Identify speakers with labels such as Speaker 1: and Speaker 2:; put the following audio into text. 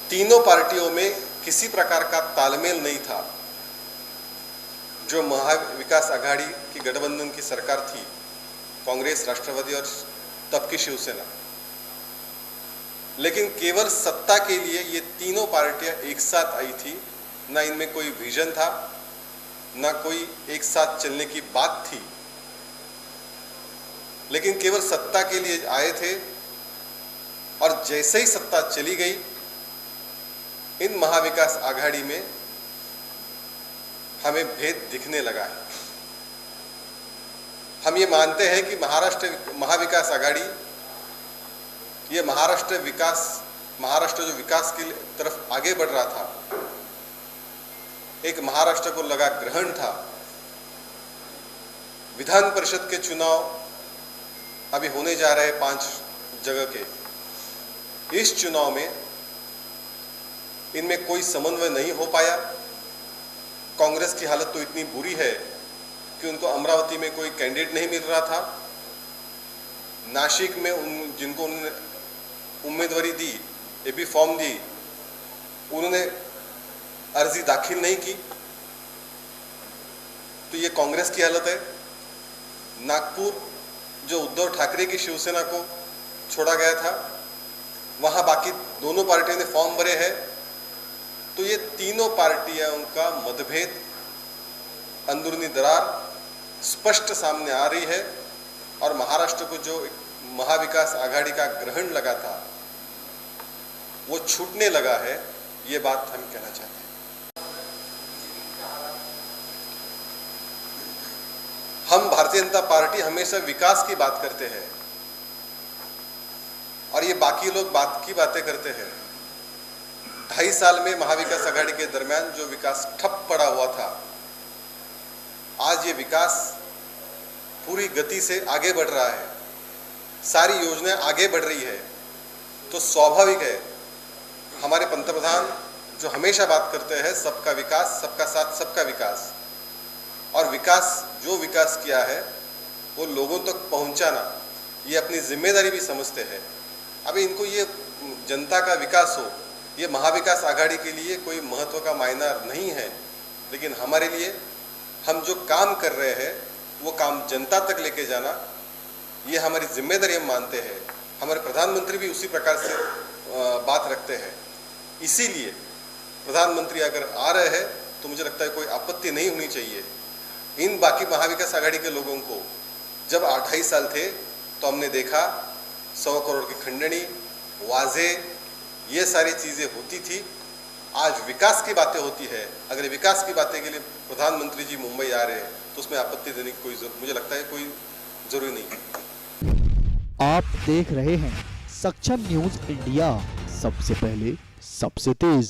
Speaker 1: तीनों पार्टियों में किसी प्रकार का तालमेल नहीं था। जो महाविकास आघाड़ी की गठबंधन की सरकार थी, कांग्रेस, राष्ट्रवादी और तब की शिवसेना, लेकिन केवल सत्ता के लिए ये तीनों पार्टियां एक साथ आई थी। ना इनमें कोई विजन था, ना कोई एक साथ चलने की बात थी, लेकिन केवल सत्ता के लिए आए थे। और जैसे ही सत्ता चली गई, इन महाविकास आघाड़ी में हमें भेद दिखने लगा है। हम ये मानते हैं कि महाविकास आघाड़ी, ये महाराष्ट्र जो विकास की तरफ आगे बढ़ रहा था, एक महाराष्ट्र को लगा ग्रहण था। विधान परिषद के चुनाव अभी होने जा रहे हैं 5 जगह के। इस चुनाव में इनमें कोई समन्वय नहीं हो पाया। कांग्रेस की हालत तो इतनी बुरी है कि उनको अमरावती में कोई कैंडिडेट नहीं मिल रहा था। नासिक में जिनको उन्होंने उम्मीदवारी दी, एबी फॉर्म दी, उन्होंने अर्जी दाखिल नहीं की। तो ये कांग्रेस की हालत है। नागपुर, जो उद्धव ठाकरे की शिवसेना को छोड़ा गया था, वहां बाकी दोनों पार्टियों ने फॉर्म भरे हैं। तो ये तीनों पार्टियों का मतभेद, अंदरूनी दरार स्पष्ट सामने आ रही है। और महाराष्ट्र को जो महाविकास आघाड़ी का ग्रहण लगा था, वो छूटने लगा है। ये बात हम कहना चाहते हैं। हम भारतीय जनता पार्टी हमेशा विकास की बात करते हैं और ये बाकी लोग बातें करते हैं। 2.5 साल में महाविकास आघाड़ी के दरमियान जो विकास ठप पड़ा हुआ था, आज ये विकास पूरी गति से आगे बढ़ रहा है। सारी योजनाएं आगे बढ़ रही है। तो स्वाभाविक है, हमारे पंतप्रधान जो हमेशा बात करते हैं सबका विकास, सबका साथ, सबका विकास, और जो विकास किया है वो लोगों तक पहुंचाना, ये अपनी जिम्मेदारी भी समझते हैं। अभी इनको ये जनता का विकास हो, ये महाविकास आघाड़ी के लिए कोई महत्व का मायना नहीं है। लेकिन हमारे लिए हम जो काम कर रहे हैं वो काम जनता तक लेके जाना, ये हमारी जिम्मेदारी हम मानते हैं। हमारे प्रधानमंत्री भी उसी प्रकार से बात रखते हैं। इसीलिए प्रधानमंत्री अगर आ रहे हैं तो मुझे लगता है कोई आपत्ति नहीं होनी चाहिए। इन बाकी महाविकास आघाड़ी के लोगों को जब 2.5 साल थे तो हमने देखा 100 करोड़ की खंडनी, वाजे, ये सारी चीज़ें होती थी। आज विकास की बातें होती है। अगर विकास की बातें के लिए प्रधानमंत्री जी मुंबई आ रहे हैं तो उसमें आपत्ति देने की मुझे लगता है कोई जरूरी नहीं है।
Speaker 2: आप देख रहे हैं सक्षम न्यूज इंडिया, सबसे पहले सबसे तेज।